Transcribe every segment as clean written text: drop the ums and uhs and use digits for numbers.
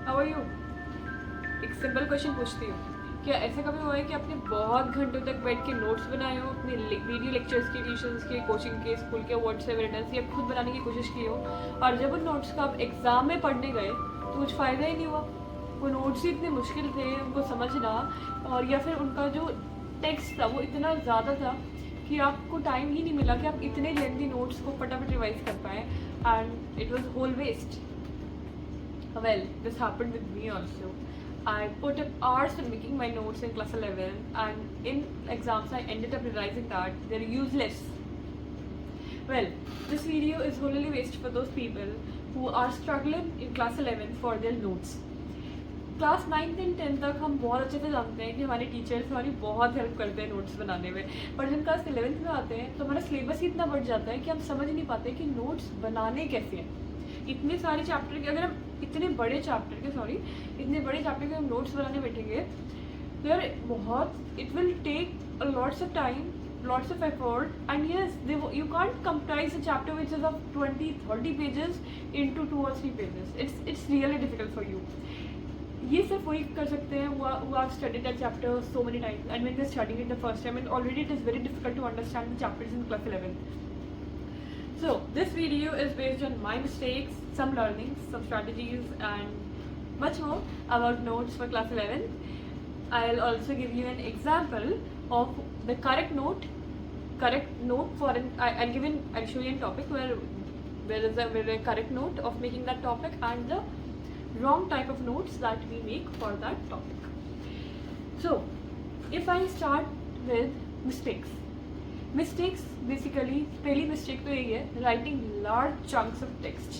How are you. एक simple question पूछती हूँ, क्या ऐसा कभी हुआ है कि आपने बहुत घंटों तक बैठ के नोट्स बनाए हो अपने वीडियो लेक्चर्स के, ट्यूशन्स के, कोचिंग के, स्कूल के, व्हाट्सएप एडिटर्स, या खुद बनाने की कोशिश की हो, और जब उन नोट्स का आप एग्ज़ाम में पढ़ने गए तो कुछ फ़ायदा ही नहीं हुआ। वो नोट्स ही इतने मुश्किल थे उनको समझना, और या फिर उनका जो टेक्स्ट था वो इतना ज़्यादा था कि आपको टाइम ही नहीं मिला कि आप इतने लेंथी नोट्स को फटाफट रिवाइज कर पाएँ, and it was whole waste. Well, this happened with me also. I put up hours in making my notes in class 11, and in exams I ended up realizing that they're useless. Well, this video is wholly waste for those people who are struggling in class 11 for their notes. Class 9 and 10 तक हम बहुत अच्छे से जानते हैं कि हमारे teachers हमारी बहुत हेल्प करते हैं नोट्स बनाने में, पर जब क्लास 11th में आते हैं तो हमारा सिलेबस ही इतना बढ़ जाता है कि हम समझ नहीं पाते कि नोट्स बनाने कैसे हैं। इतने सारे चैप्टर के, अगर हम इतने बड़े चैप्टर के हम नोट्स बनाने बैठेंगे तो यार बहुत it will take lots of time, lots of effort, and yes, you can't comprise a chapter which is of 20-30 pages into 2 or 3 pages. It's really difficult for you. ये सिर्फ वही कर सकते हैं who have studied that chapter so many times, and when they're studying it the first time, and already it is very difficult to understand the chapters in class 11. So this video is based on my mistakes, some learnings, some strategies, and much more about notes for class 11. I'll also give you an example of the correct note for an I'll show you a topic where is a correct note of making that topic, and the wrong type of notes that we make for that topic. So if I start with mistakes basically पहली mistake तो यही है, writing large chunks of text.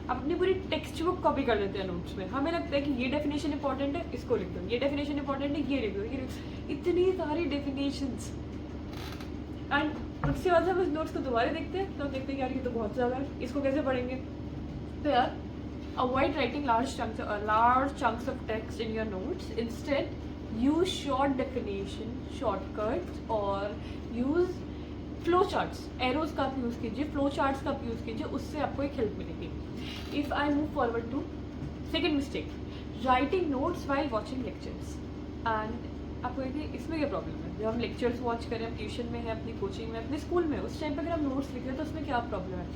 आप अपनी पूरी text book copy कर लेते हैं नोट्स में, हमें लगता है कि ये डेफिनेशन इंपॉर्टेंट है, इसको लिख दो, ये डेफिनेशन इंपॉर्टेंट है, ये लिख दो, इतनी सारी डेफिनेशंस, एंड उसके बाद हम इस नोट्स को दोबारा देखते हैं तो देखते हैं यार ये तो बहुत ज़्यादा है, इसको कैसे पढ़ेंगे। तो यार avoid writing large chunks of text in your notes. Instead, use short definition, shortcuts, or use flow charts, arrows का आप यूज़ कीजिए, फ्लो चार्ट्स का आप यूज़ कीजिए, उससे आपको एक हेल्प मिलेगी। If I move forward to second mistake, writing notes while watching lectures. And आपको देखिए इसमें क्या प्रॉब्लम है, जब हम लेक्चर्स वॉच करें, हम ट्यूशन में है, अपनी कोचिंग में, अपने स्कूल में, उस टाइम पर अगर हम नोट्स लिख रहे हैं तो उसमें क्या प्रॉब्लम है।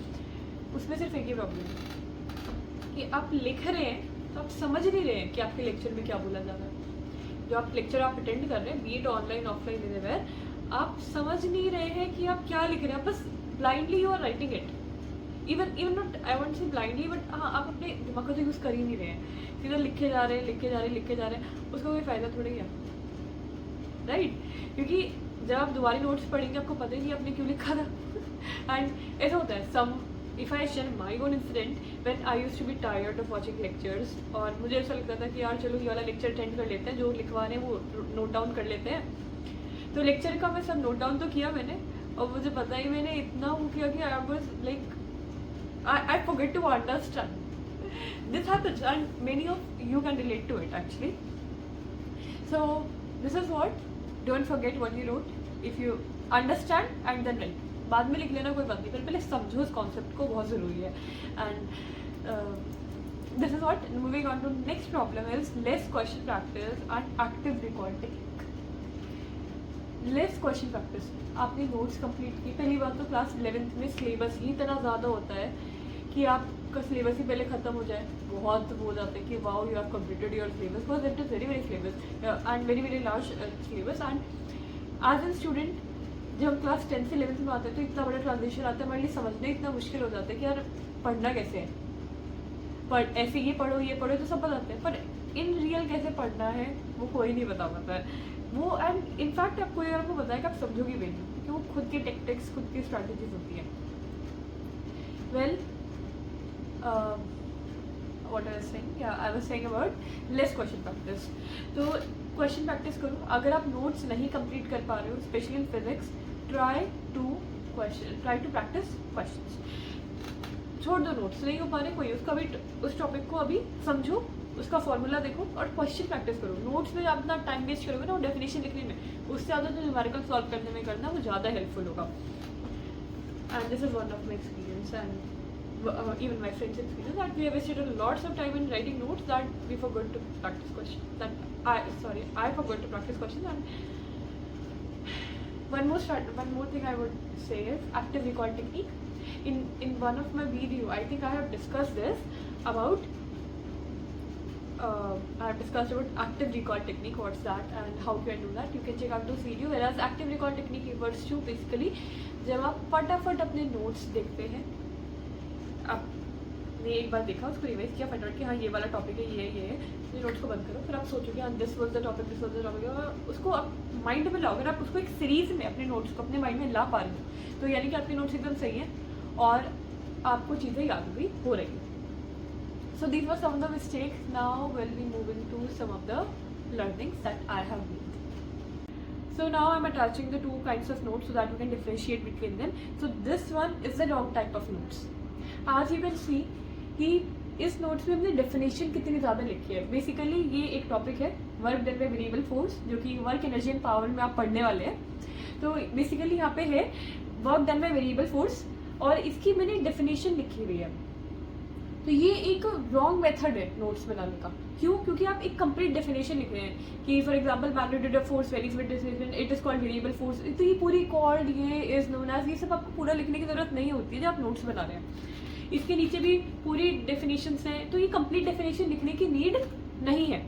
उसमें सिर्फ एक ही प्रॉब्लम है कि आप लिख रहे हैं तो आप समझ नहीं रहे हैं कि आपके लेक्चर में क्या बोला जा रहा है। जो आप लेक्चर आप अटेंड कर रहे हैं, B it online offline anywhere, आप समझ नहीं रहे हैं कि आप क्या लिख रहे हैं, बस blindly you are writing it. Even not I want say blindly, but हाँ आप अपने दिमाग का तो यूज़ कर ही नहीं रहे हैं, सीधा लिखे जा रहे हैं, उसका कोई फ़ायदा थोड़ी है, राइट। क्योंकि जब आप दोबारा नोट्स पढ़ेंगे आपको पता ही नहीं आपने क्यों लिखा था। एंड ऐसा होता है if I share my own incident when I used to be tired of watching lectures, और मुझे ऐसा लगता था कि यार चलो ये वाला लेक्चर अटेंड कर लेते हैं, जो लिखवा रहे हैं वो नोट डाउन कर लेते हैं। तो लेक्चर का मैं सब नोट डाउन तो किया मैंने, और मुझे पता ही मैंने इतना वो किया कि I was like I forget to understand. This happens and many of you can relate to it actually. So this is what, don't forget what you wrote, if you understand and then write. बाद में लिख लेना कोई बात नहीं, पर पहले समझो इस कॉन्सेप्ट को, बहुत ज़रूरी है। And this is what, moving on to next problem is less question practice and active recall technique. Less question practice, आपने नोट्स कंप्लीट की, पहली बात तो क्लास 11th में सिलेबस ही इतना ज़्यादा होता है कि आपका सिलेबस ही पहले ख़त्म हो जाए, बहुत हो जाता है कि wow you have completed your syllabus, because it is very syllabus and very large syllabus. And as an student जब हम क्लास 10 से 11th में आते हैं तो इतना बड़ा ट्रांजिशन आता है, हमारे लिए समझना इतना मुश्किल हो जाता है कि यार पढ़ना कैसे है, पर ऐसे ये पढ़ो तो सब बताते हैं, पर इन रियल कैसे पढ़ना है वो कोई नहीं बता पाता है वो। एंड इनफैक्ट आपको अगर आपको बताया कि आप समझोगे भी नहीं, क्योंकि वो खुद की टेक्टिक्स, खुद की स्ट्रैटेजीज होती हैं। Well what I was saying, yeah, I was saying about less question practice. तो क्वेश्चन प्रैक्टिस करो। अगर आप नोट्स नहीं कंप्लीट कर पा रहे हो, specially in physics, try to practice questions. छोड़ दो नोट्स, नहीं हो पा रहे कोई, उसका भी उस टॉपिक को अभी समझो, उसका फॉर्मूला देखो और क्वेश्चन प्रैक्टिस करो। नोट्स में अपना टाइम वेस्ट करोगे ना, वो डेफिनेशन लिखने में, उससे ज़्यादा जो न्यूमेरिकल सॉल्व करने में करना वो ज़्यादा हेल्पफुल होगा। And this is one of my experience and even my friends experience, that we have wasted lots of time in writing notes that we forgot to practice questions. I forgot to practice questions. And one more thing I would say is active recall technique. In one of my video, I think I have discussed this about active recall technique, what's that and how can do that. You can check out those video. Whereas active recall technique refers to basically जब आप फटाफट अपने notes देखते हैं, आपने एक बार देखा, उसको रिवाइज किया फटाफट कि हाँ ये वाला टॉपिक है, ये है, ये नोट्स को बंद करो, फिर आप सोचोगे हाँ दिस वाज द टॉपिक, और उसको आप माइंड में लाओ. अगर आप उसको एक सीरीज में अपने नोट्स को अपने माइंड में ला पा रहे हो, तो यानी कि आपके नोट्स एकदम सही हैं और आपको चीज़ें याद भी हो रही हैं. So these were some of the mistakes. Now we'll be moving to some of the learnings that I have made. So now I'm attaching the two kinds of notes so that we can differentiate between them. So this one is the wrong type of notes. As you can see कि इस notes में हमने definition कितनी ज़्यादा लिखी है. Basically ये एक टॉपिक है work done by variable force, जो कि वर्क एनर्जी एंड पावर में आप पढ़ने वाले हैं. तो बेसिकली यहाँ पे है work done by variable force और इसकी मैंने डेफिनेशन लिखी हुई है. तो ये एक रॉन्ग मेथड है नोट्स बनाने का. क्यों? क्योंकि आप एक कंप्लीट डेफिनेशन लिख रहे हैं कि for example magnitude of force varies with displacement, it is called variable force. तो ये पूरी कॉल्ड, ये इज नोन एज, ये सब आपको पूरा लिखने की जरूरत नहीं होती है जब आप नोट्स बना रहे हैं. इसके नीचे भी पूरी डेफिनेशंस हैं, तो ये कंप्लीट डेफिनेशन लिखने की नीड नहीं है.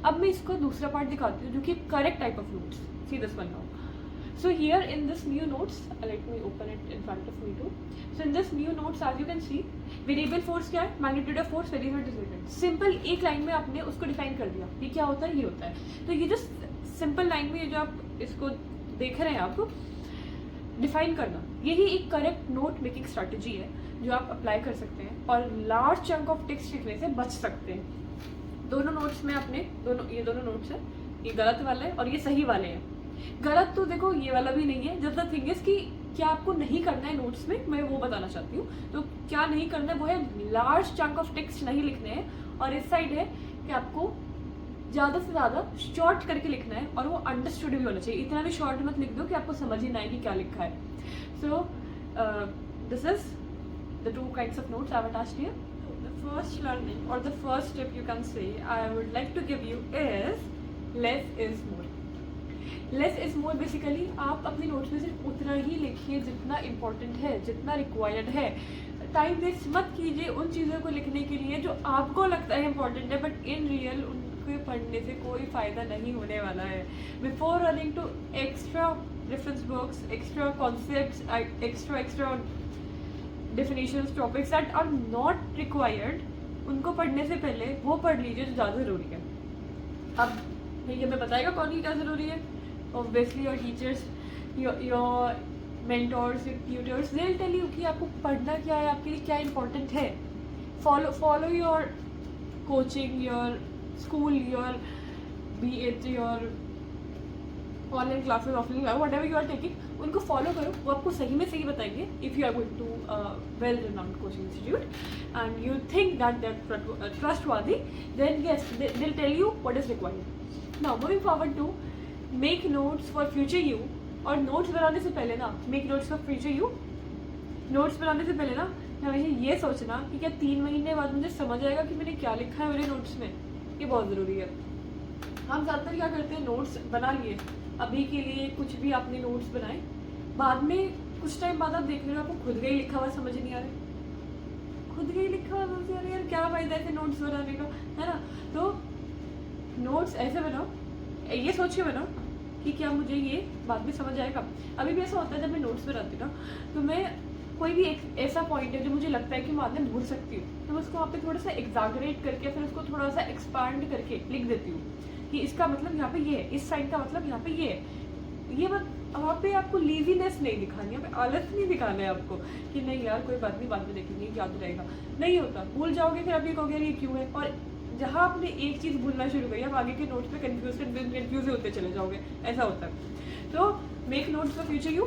अब मैं इसको दूसरा पार्ट दिखाती हूँ जो कि correct type of notes. See this one now. So here in this new notes, let me open it in front of me too. So in this new notes, as you can see, variable force क्या है? Magnitude of force varies with displacement. Simple एक line में आपने उसको define कर दिया. ये क्या होता है? ये होता है. तो ये जो सिंपल लाइन में जो आप इसको देख रहे हैं, आपको डिफाइन करना, यही एक करेक्ट नोट मेकिंग स्ट्रैटेजी है जो आप अप्लाई कर सकते हैं और लार्ज चंक ऑफ टेक्स्ट लिखने से बच सकते हैं. दोनों नोट्स में आपने ये दोनों नोट्स हैं, ये गलत वाले हैं और ये सही वाले हैं. गलत तो देखो ये वाला भी नहीं है. जब द थिंग इज कि क्या आपको नहीं करना है नोट्स में, मैं वो बताना चाहती हूँ. तो क्या नहीं करना है वो है लार्ज चंक ऑफ टेक्स्ट नहीं लिखने हैं, और इस साइड है कि आपको ज़्यादा से ज़्यादा शॉर्ट करके लिखना है और वो अंडरस्टूड भी होना चाहिए. इतना भी शॉर्ट मत लिख दो कि आपको समझ ही ना आए कि क्या लिखा है. So this is the two kinds of notes I have attached here. The first learning और the first tip you can say I would like to give you is less is more. Less is more basically आप अपने notes में सिर्फ उतना ही लिखिए जितना important है, जितना रिक्वायर्ड है. टाइम वेस्ट मत कीजिए उन चीज़ों को लिखने के लिए जो आपको लगता है इम्पोर्टेंट है, बट इन रियल उनको पढ़ने से कोई फ़ायदा नहीं होने वाला है. Before running to extra reference books, extra concepts, extra definitions, topics that are not required, उनको पढ़ने से पहले वो पढ़ लीजिए जो ज़्यादा ज़रूरी है. अब ये हमें बताएगा कौन ही क्या ज़रूरी है. Obviously your teachers, your mentors, your tutors, they'll tell you कि आपको पढ़ना क्या है, आपके लिए क्या important है. Follow your coaching, your school, your be it your online classes, offline classes, whatever you are taking, उनको follow करो. वो आपको सही में सही बताएंगे. If you are going to a well-renowned coaching institute and you think that they're trustworthy, then yes, they'll tell you what is required. Now moving forward to make notes for future you. और notes बनाने से पहले ना, make notes for future you, notes बनाने से पहले ना हमेशा ये सोचना कि क्या 3 महीने बाद मुझे समझ आएगा कि मैंने क्या लिखा है मेरे नोट्स में. ये बहुत ज़रूरी है. हम ज़्यादातर क्या करते हैं, नोट्स बना लिए अभी के लिए, कुछ भी आपने नोट्स बनाए, बाद में कुछ टाइम बाद आप देख रहे हो आपको खुद का ही लिखा हुआ समझ नहीं आ रहा. खुद का ही लिखा हुआ समझ नहीं आ रहा, यार क्या फ़ायदा ऐसे नोट्स बनाने का, है ना. तो नोट्स ऐसे बनाओ, ये सोच के बनाओ कि क्या मुझे ये बाद में समझ आएगा. अभी भी ऐसा होता है जब मैं नोट्स बनाती हूँ ना, तो मैं कोई भी एक ऐसा पॉइंट है जो मुझे लगता है कि मैं बाद में भूल सकती हूँ, तो मैं उसको वहाँ पे थोड़ा सा एग्जैगरेट करके फिर उसको थोड़ा सा एक्सपांड करके लिख देती हूँ कि इसका मतलब यहाँ पे ये है, इस साइड का मतलब यहाँ पे ये है. ये बात वहाँ पे आपको लेजीनेस नहीं दिखानी, यहाँ पे आलस नहीं दिखाना है आपको कि नहीं यार कोई बात नहीं बाद में देखेंगे याद रहेगा. नहीं होता, भूल जाओगे, फिर आप ये कहोगे ये क्यों है. और जहाँ आपने एक चीज़ भूलना शुरू करी, आप आगे के नोट्स में कंफ्यूज होते चले जाओगे. ऐसा होता है. तो make notes for future you.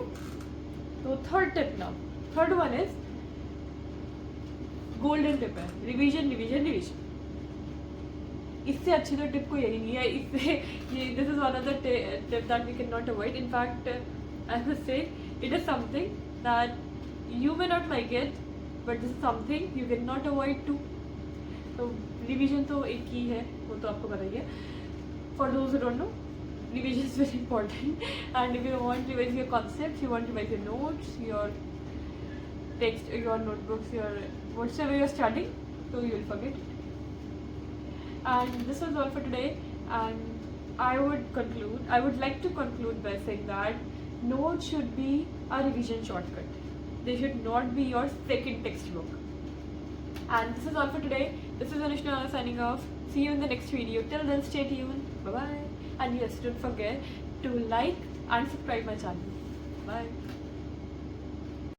तो third tip now, third one is golden tip है, रिवीजन रिवीजन रिवीजन. इससे अच्छी तो टिप को यही नहीं है. इससे ये this is one of the tip that we can not avoid. In fact I must say it is something that you may not like it, but this is something you can not avoid to. तो revision तो एक ही है, वो तो आपको पता ही है. For those who don't know, revision is very important. And if you want to revise your concepts, you want to revise your notes, your text, your notebooks, your whatever you're studying, so you will forget it. And this was all for today. And I would like to conclude by saying that notes should be a revision shortcut. They should not be your second textbook. And this is all for today. This is Anushka signing off. See you in the next video. Till then, stay tuned. Bye bye. And yes, don't forget to like and subscribe my channel. Bye.